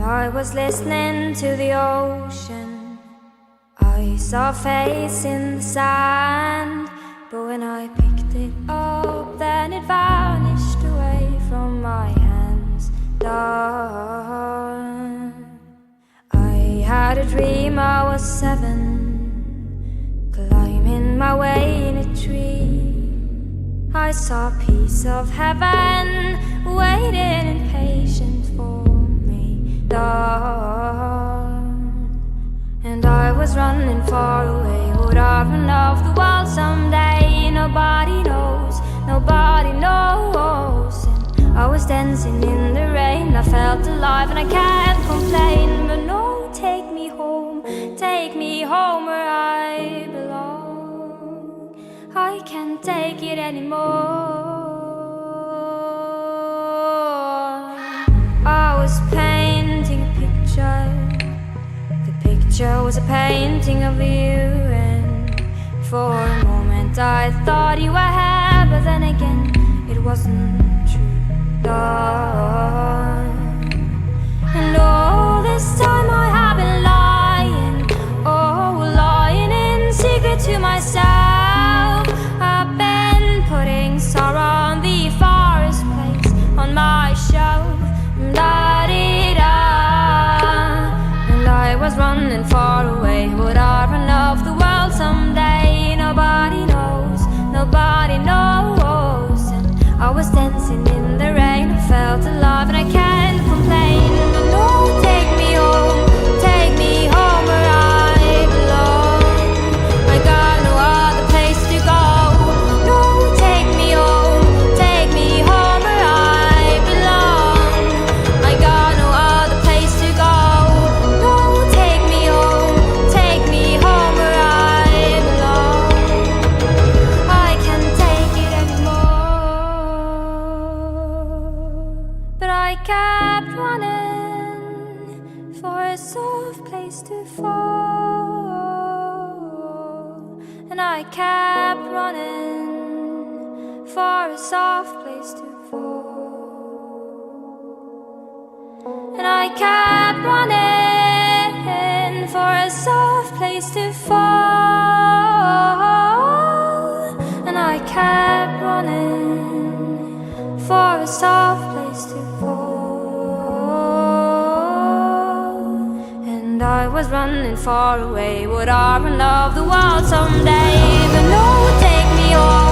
I was listening to the ocean. I saw a face in the sand, but when I picked it up, then it vanished away from my hands. Done. I had a dream I was 7, climbing my way in a tree. I saw a piece of heaven waiting in patience for me. Done. And I was running far away. Would I run off the world someday? Nobody knows, nobody knows. And I was dancing in the rain. I felt alive and I can't complain. But no, take me home where I belong. I can't take it anymore. I was painting a picture. The picture was a painting of you, and for a moment I thought you were here, but then again it wasn't true. Done. And all this time I have been lying, lying in secret to myself. I've been putting sorrow on the forest place on my shelf. Da-dee-da. And I was running far away. Would I run off the world someday? Nobody knows, nobody knows. And I was dancing in the rain. I felt alive and I can't complain. No, take me home where I belong. I got no other place to go. No, take me home where I belong. I got no other place to go. No, take me home where I belong. I can't take it anymore. But I kept running for a soft place to fall. And I kept running for a soft place to fall. And I kept running for a soft place to fall. And I kept running for a soft place to fall. And I was running far away. Would I run off the world someday? But no, take me home